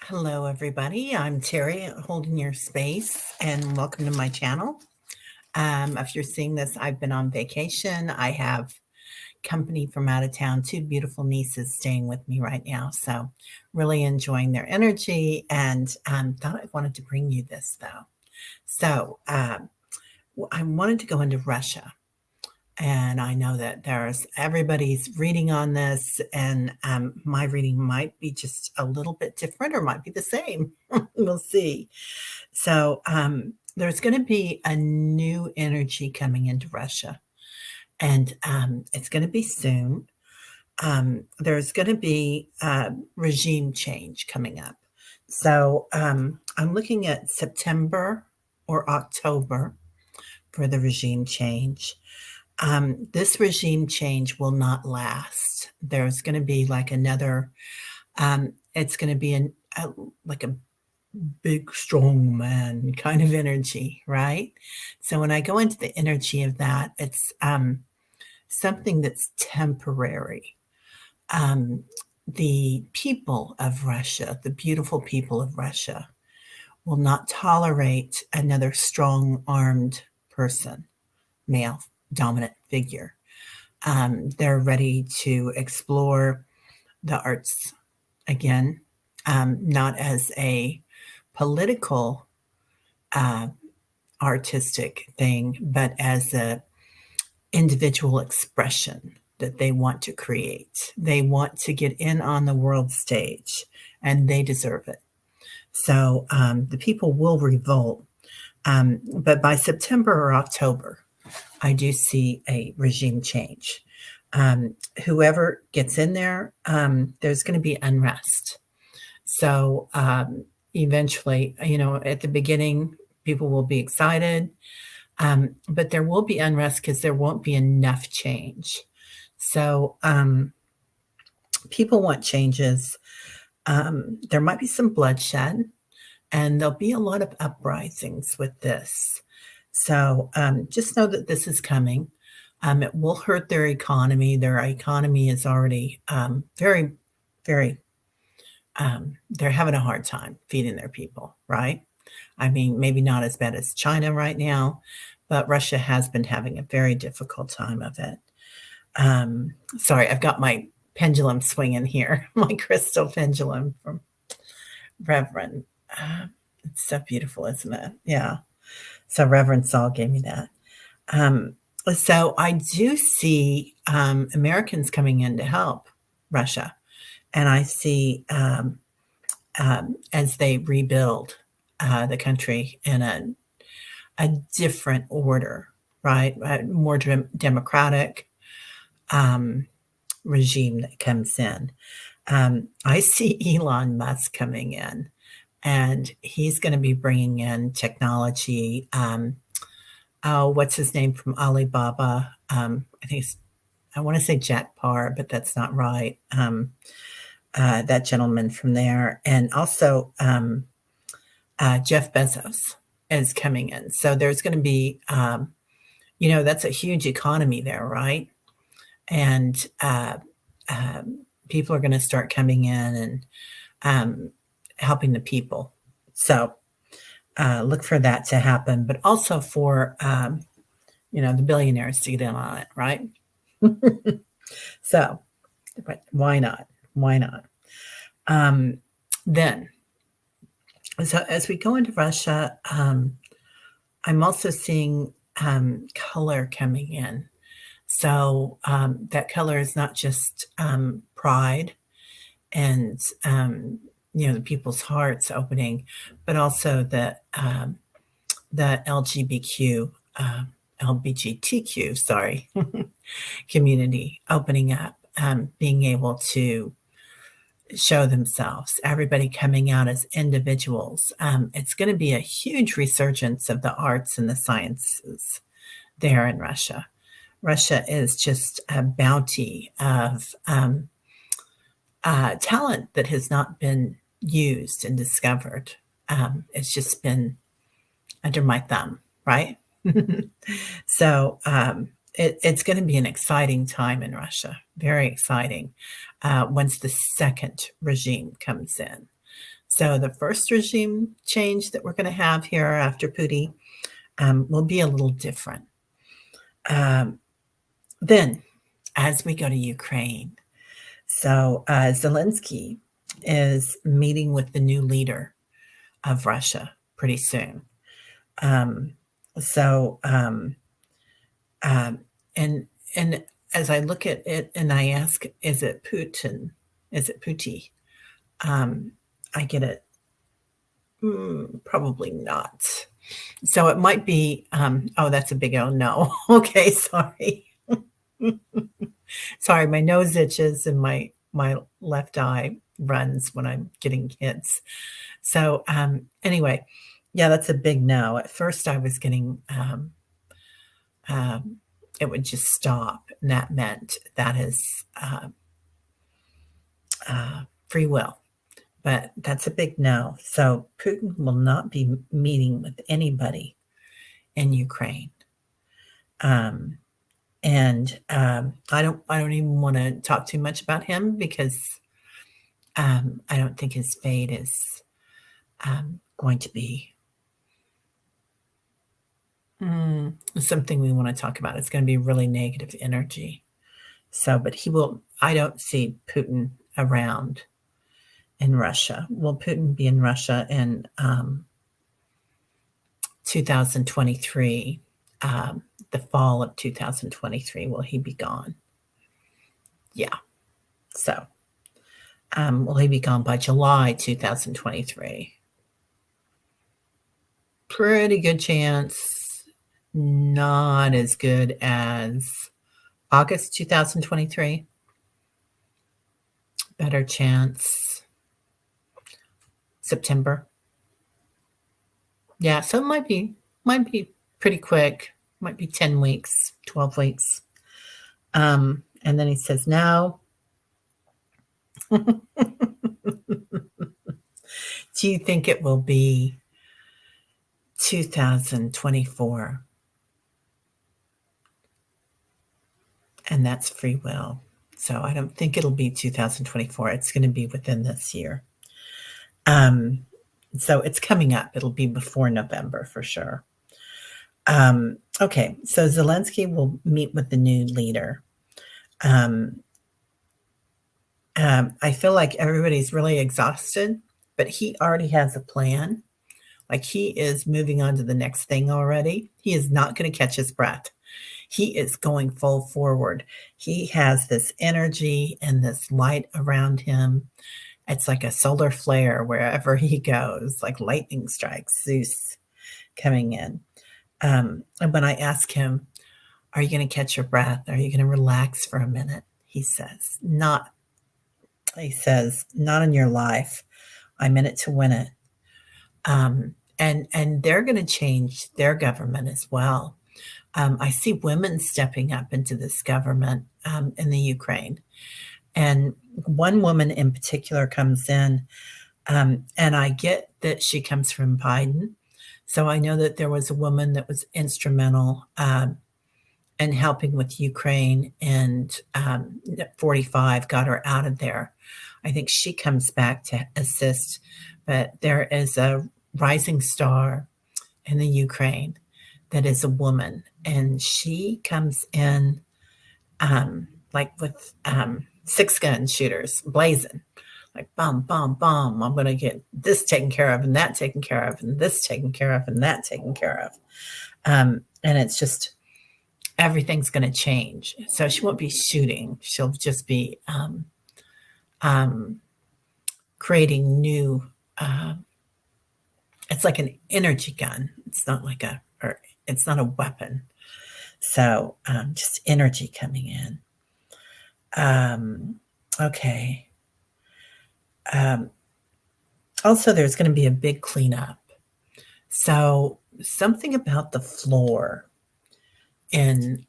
Hello, everybody. I'm Terry, holding your space, and welcome to my channel. If you're seeing this, I've been on vacation. I have company from out of town, two beautiful nieces staying with me right now. So, really enjoying their energy, and thought I wanted to bring you this though. So, I wanted to go into Russia. And I know that there's everybody's reading on this, and my reading might be just a little bit different or might be the same. We'll see. So, there's going to be a new energy coming into Russia, and it's going to be soon. There's going to be regime change coming up. So, I'm looking at September or October for the regime change. This regime change will not last. There's going to be like another. It's going to be like a big, strong man kind of energy, right? So when I go into the energy of that, it's something that's temporary. Um, the people of Russia, the beautiful people of Russia, will not tolerate another strong armed person, male dominant figure. They're ready to explore the arts again, not as a political, uh, artistic thing, but as a individual expression that they want to create. They want to get in on the world stage, and they deserve it. So the people will revolt, but by September or October, I do see a regime change. Whoever gets in there, there's going to be unrest. So eventually, at the beginning, people will be excited, but there will be unrest because there won't be enough change. So people want changes. There might be some bloodshed, and there'll be a lot of uprisings with this. So just know that this is coming. It will hurt their economy. Their economy is already very, very, they're having a hard time feeding their people, right? I mean, maybe not as bad as China right now, but Russia has been having a very difficult time of it. Sorry, I've got my pendulum swinging here, my crystal pendulum from Reverend. It's so beautiful, isn't it? Yeah. So Reverend Saul gave me that. Um, so I do see Americans coming in to help Russia, and I see as they rebuild the country in a different order, right? A more democratic regime that comes in. I see Elon Musk coming in, and he's going to be bringing in technology. Oh, what's his name from Alibaba? I want to say Jack Parr, but that's not right. That gentleman from there, and also Jeff Bezos is coming in. So there's going to be, that's a huge economy there, right? And people are going to start coming in and helping the people. So look for that to happen, but also for the billionaires to get in on it, right? So, but why not? Why not? Then, so as we go into Russia, I'm also seeing color coming in. So that color is not just pride and the people's hearts opening, but also the LGBTQ, sorry, community opening up, being able to show themselves, everybody coming out as individuals. It's going to be a huge resurgence of the arts and the sciences there in Russia. Russia is just a bounty of talent that has not been used and discovered. It's just been under my thumb, right? So it's going to be an exciting time in Russia, very exciting, once the second regime comes in. So the first regime change that we're going to have here after Putin will be a little different. Um, then, as we go to Ukraine, so Zelensky is meeting with the new leader of Russia pretty soon. Um, so, um, and and as I look at it and I ask, is it Putin? Is it Putin? Um, I get it. Probably not. So it might be. Oh, that's a big oh no. Okay, sorry. Sorry, my nose itches and my left eye runs when I'm getting hits. So anyway, yeah, that's a big no. At first, I was getting um, it would just stop, and that meant that is free will. But that's a big no. So Putin will not be meeting with anybody in Ukraine. Um, and I don't even want to talk too much about him because I don't think his fate is going to be something we want to talk about. It's going to be really negative energy. So, but he will. I don't see Putin around in Russia. Will Putin be in Russia in 2023? The fall of 2023, will he be gone? Yeah. So, will he be gone by July 2023? Pretty good chance. Not as good as August 2023. Better chance September. Yeah, so it might be pretty quick. Might be 10 weeks, 12 weeks. And then he says, now, do you think it will be 2024? And that's free will. So I don't think it'll be 2024. It's going to be within this year. So it's coming up. It'll be before November for sure. Okay, so Zelensky will meet with the new leader. I feel like everybody's really exhausted, but he already has a plan. Like he is moving on to the next thing already. He is not going to catch his breath. He is going full forward. He has this energy and this light around him. It's like a solar flare wherever he goes, like lightning strikes, Zeus coming in. And when I ask him, are you going to catch your breath? Are you going to relax for a minute? He says, not in your life. I'm in it to win it. And they're going to change their government as well. I see women stepping up into this government in the Ukraine. And one woman in particular comes in, and I get that she comes from Biden. So I know that there was a woman that was instrumental in helping with Ukraine, and 45 got her out of there. I think she comes back to assist, but there is a rising star in the Ukraine that is a woman, and she comes in like with 6-gun shooters blazing, like bomb, bomb, bomb. I'm going to get this taken care of, and that taken care of, and this taken care of, and that taken care of. And it's just everything's going to change. So she won't be shooting; she'll just be creating new. It's like an energy gun. It's not like it's not a weapon. So just energy coming in. Okay. Also, there's going to be a big cleanup. So something about the floor in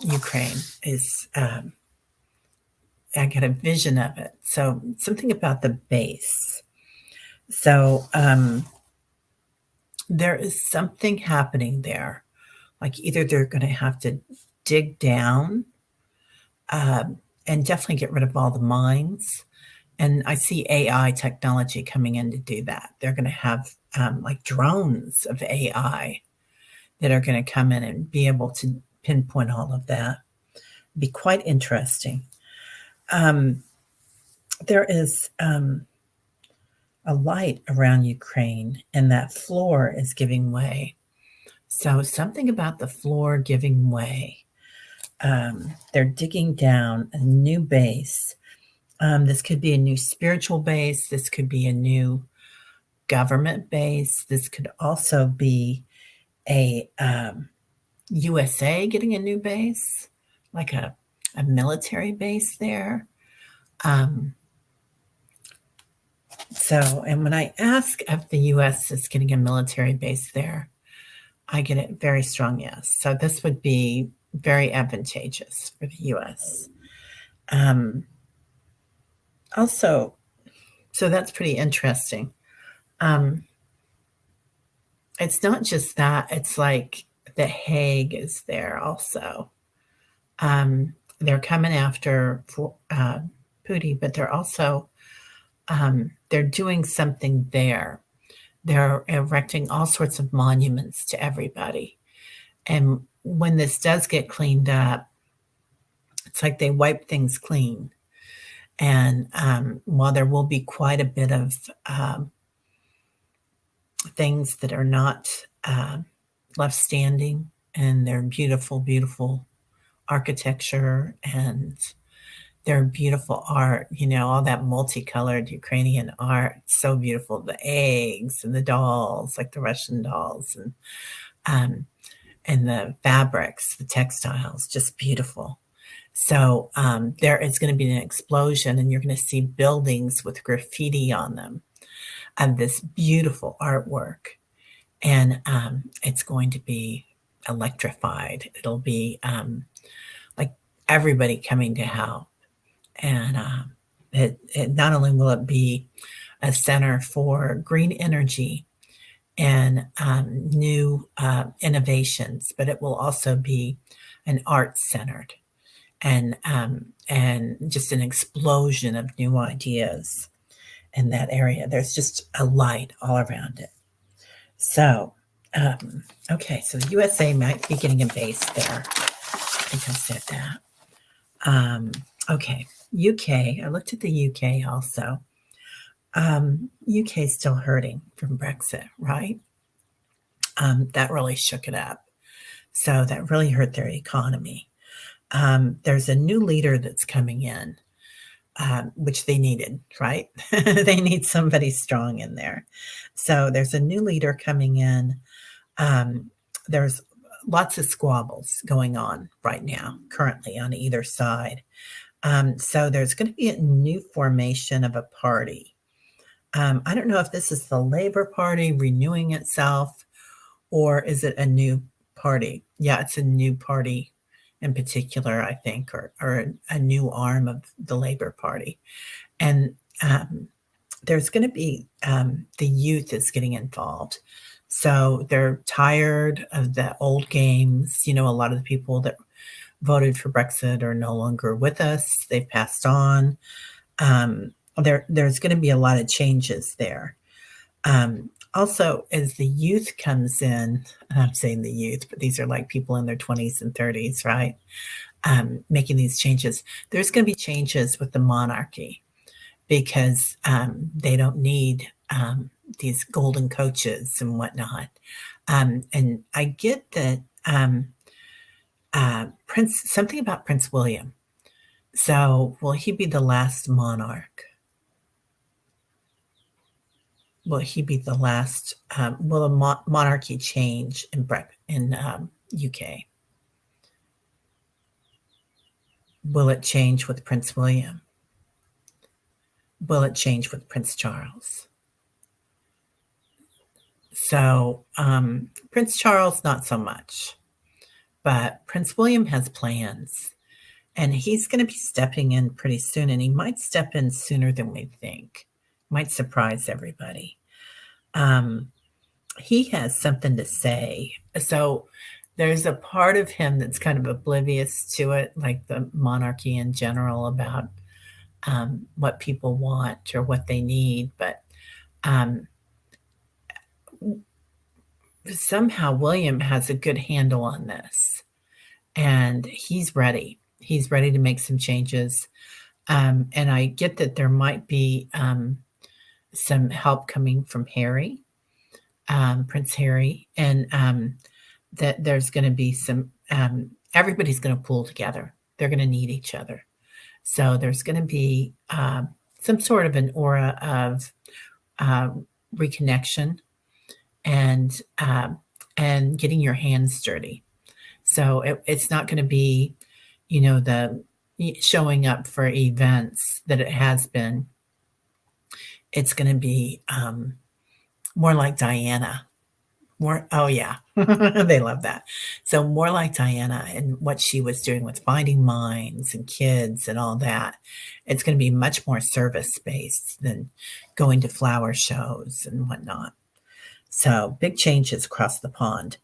Ukraine is, I get a vision of it. So something about the base. So there is something happening there. Like either they're going to have to dig down and definitely get rid of all the mines And I see AI technology coming in to do that. They're going to have like drones of AI that are going to come in and be able to pinpoint all of that. Be quite interesting. Um, there is a light around Ukraine, and that floor is giving way. So, something about the floor giving way. They're digging down a new base. This could be a new spiritual base. This could be a new government base. This could also be a USA getting a new base, like a military base there. And when I ask if the US is getting a military base there, I get a very strong yes. So this would be very advantageous for the US. Also, so that's pretty interesting. It's not just that, it's like The Hague is there also. They're coming after Putin, but they're also they're doing something there. They're erecting all sorts of monuments to everybody. And when this does get cleaned up, it's like they wipe things clean. And while there will be quite a bit of things that are not left standing, and they're beautiful, beautiful architecture and their beautiful art, all that multicolored Ukrainian art, so beautiful. The eggs and the dolls, like the Russian dolls, and the fabrics, the textiles, just beautiful. So there is going to be an explosion, and you're going to see buildings with graffiti on them of this beautiful artwork. And it's going to be electrified. It'll be like everybody coming to help. And it not only will it be a center for green energy and new innovations, but it will also be an arts centered and just an explosion of new ideas in that area. There's just a light all around it. So, okay, so the USA might be getting a base there. I think I said that. Okay, UK. I looked at the UK also. UK is still hurting from Brexit, right? That really shook it up. So that really hurt their economy. There's a new leader that's coming in, which they needed, right? They need somebody strong in there. So there's a new leader coming in. There's lots of squabbles going on right now, currently on either side. So there's going to be a new formation of a party. I don't know if this is the Labour Party renewing itself, or is it a new party? Yeah, it's a new party in particular, I think, or a new arm of the Labour Party. And there's going to be the youth is getting involved. So they're tired of the old games. A lot of the people that voted for Brexit are no longer with us. They've passed on. There's going to be a lot of changes there. Also, as the youth comes in, I'm saying the youth, but these are like people in their 20s and 30s, right? Making these changes. There's going to be changes with the monarchy because they don't need these golden coaches and whatnot. And I get that something about Prince William. So will he be the last monarch? Will he be the last? Will a monarchy change in UK? Will it change with Prince William? Will it change with Prince Charles? So Prince Charles, not so much. But Prince William has plans. And he's going to be stepping in pretty soon. And he might step in sooner than we think. Might surprise everybody. He has something to say. So there's a part of him that's kind of oblivious to it, like the monarchy in general, about what people want or what they need. But um, somehow William has a good handle on this, and he's ready. He's ready to make some changes. And I get that there might be some help coming from Harry, Prince Harry, and that there's going to be some, everybody's going to pull together. They're going to need each other. So there's going to be some sort of an aura of uh, reconnection and getting your hands dirty. So it's not going to be, the showing up for events that it has been. It's going to be more like Diana. Oh yeah, they love that. So more like Diana and what she was doing with Finding Minds and kids and all that. It's going to be much more service based than going to flower shows and whatnot. So big changes across the pond.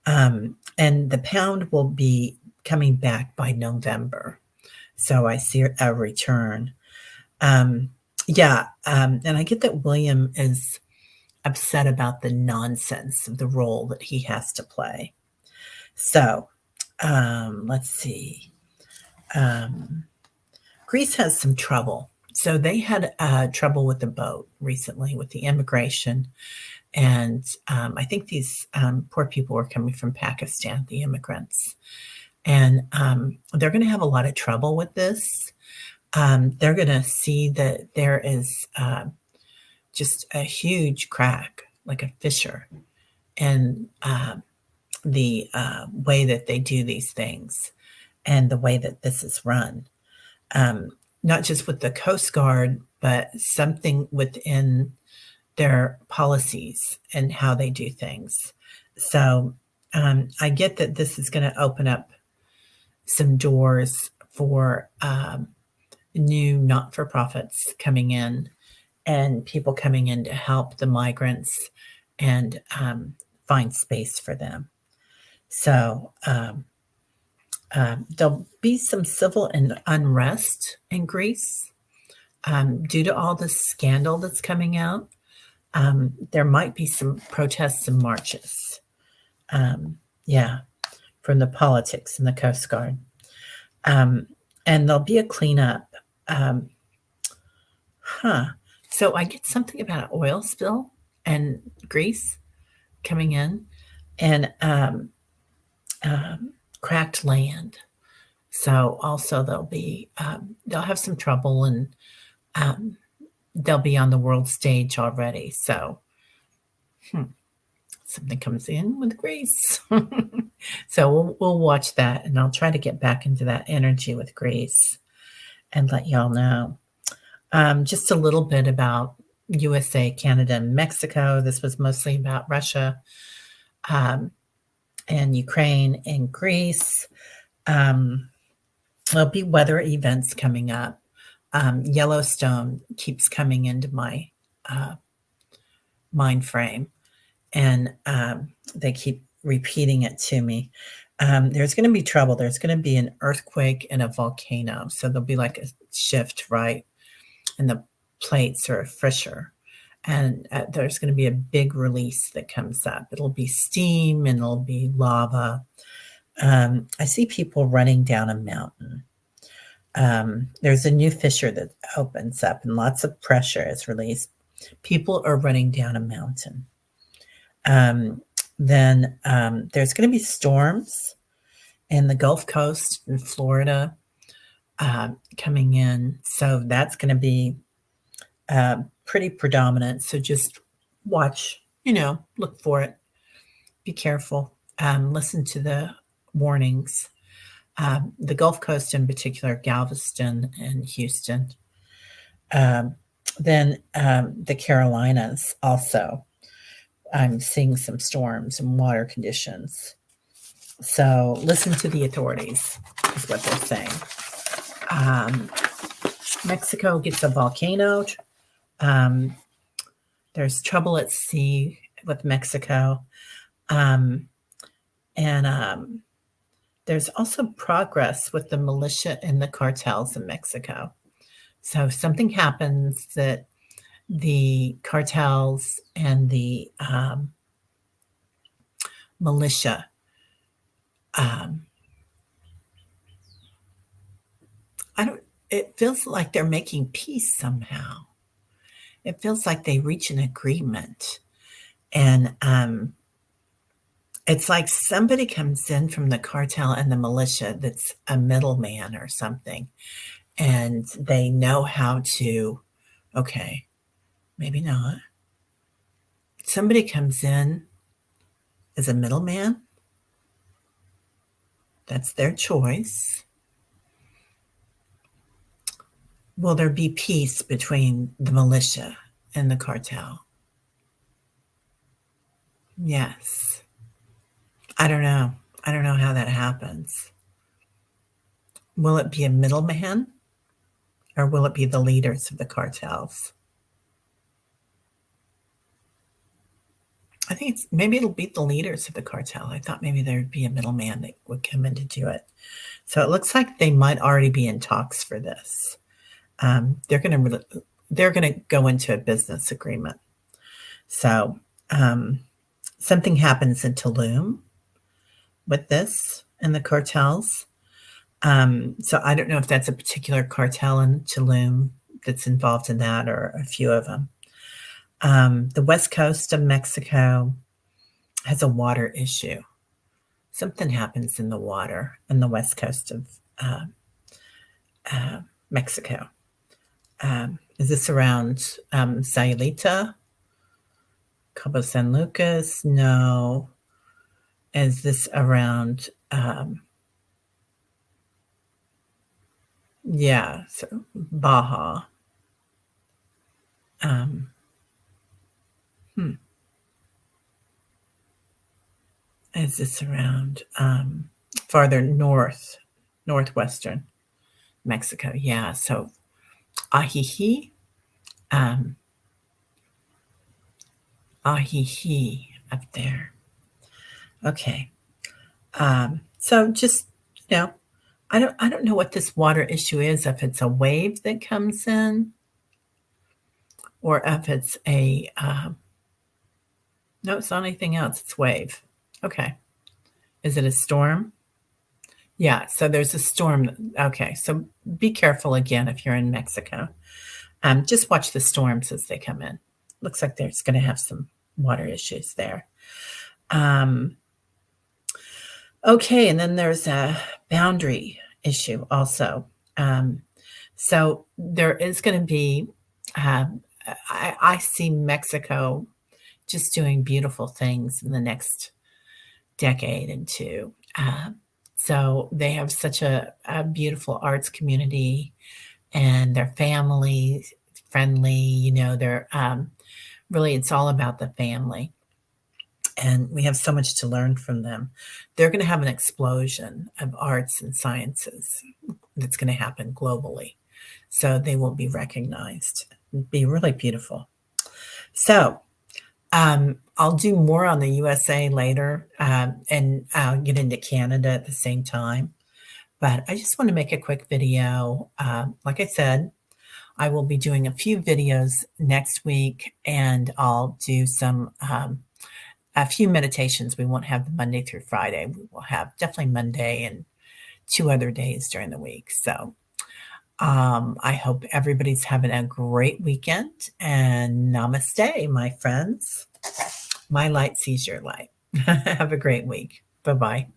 And the pound will be coming back by November. So I see a return. And I get that William is upset about the nonsense of the role that he has to play. So let's see. Greece has some trouble. So they had trouble with the boat recently with the immigration. And I think these poor people were coming from Pakistan, the immigrants. And they're going to have a lot of trouble with this. They're going to see that there is just a huge crack, like a fissure, in the way that they do these things and the way that this is run. Not just with the Coast Guard, but something within their policies and how they do things. So I get that this is going to open up some doors for new not-for-profits coming in and people coming in to help the migrants and find space for them. So there'll be some civil unrest in Greece due to all the scandal that's coming out. There might be some protests and marches. From the politics and the Coast Guard. And there'll be a cleanup. So I get something about an oil spill and Greece coming in and cracked land. So also they'll have some trouble and they'll be on the world stage already. So something comes in with Greece. So we'll watch that, and I'll try to get back into that energy with Greece and let y'all know. Just a little bit about USA, Canada, and Mexico. This was mostly about Russia and Ukraine and Greece. There'll be weather events coming up. Yellowstone keeps coming into my mind frame, and they keep repeating it to me. There's going to be trouble. There's going to be an earthquake and a volcano. So there'll be like a shift, right? And the plates are a fissure. And there's going to be a big release that comes up. It'll be steam and it'll be lava. I see people running down a mountain. There's a new fissure that opens up and lots of pressure is released. People are running down a mountain. Then there's going to be storms in the Gulf Coast in Florida coming in. So that's going to be pretty predominant. So just watch, look for it. Be careful. Listen to the warnings. The Gulf Coast in particular, Galveston and Houston. Then the Carolinas also. I'm seeing some storms and water conditions. So listen to the authorities is what they're saying. Mexico gets a volcano. There's trouble at sea with Mexico. And there's also progress with the militia and the cartels in Mexico. So if something happens that the cartels and the militia um, I don't it feels like they're making peace somehow. It feels like they reach an agreement. And it's like somebody comes in from the cartel and the militia that's a middleman or something, and they know how to, okay, maybe not. Somebody comes in as a middleman. That's their choice. Will there be peace between the militia and the cartel? Yes. I don't know. I don't know how that happens. Will it be a middleman or will it be the leaders of the cartels? I think maybe it'll be the leaders of the cartel. I thought maybe there would be a middleman that would come in to do it. So it looks like they might already be in talks for this. They're going to go into a business agreement. So something happens in Tulum with this and the cartels. So I don't know if that's a particular cartel in Tulum that's involved in that or a few of them. The west coast of Mexico has a water issue. Something happens in the water on the west coast of Mexico. Is this around Sayulita? Cabo San Lucas? No. Is this around so Baja? Is this around farther northwestern Mexico? Yeah, so Ajijic, Ajijic up there. Okay, so just I don't know what this water issue is. If it's a wave that comes in, or if it's a no, it's not anything else. It's wave. Okay, is it a storm? Yeah, so there's a storm. Okay, so be careful again if you're in Mexico. Just watch the storms as they come in. Looks like there's going to have some water issues there. Okay, and then there's a boundary issue also. So there is going to be, I see Mexico just doing beautiful things in the next decade and two. So they have such a beautiful arts community, and they're family friendly. They're really, it's all about the family. And we have so much to learn from them. They're going to have an explosion of arts and sciences that's going to happen globally. So they will be recognized. It'll be really beautiful. So I'll do more on the USA later, and I'll get into Canada at the same time. But I just want to make a quick video. Like I said, I will be doing a few videos next week, and I'll do a few meditations. We won't have the Monday through Friday. We will have definitely Monday and 2 other days during the week. So I hope everybody's having a great weekend, and namaste, my friends. My light sees your light. Have a great week. Bye-bye.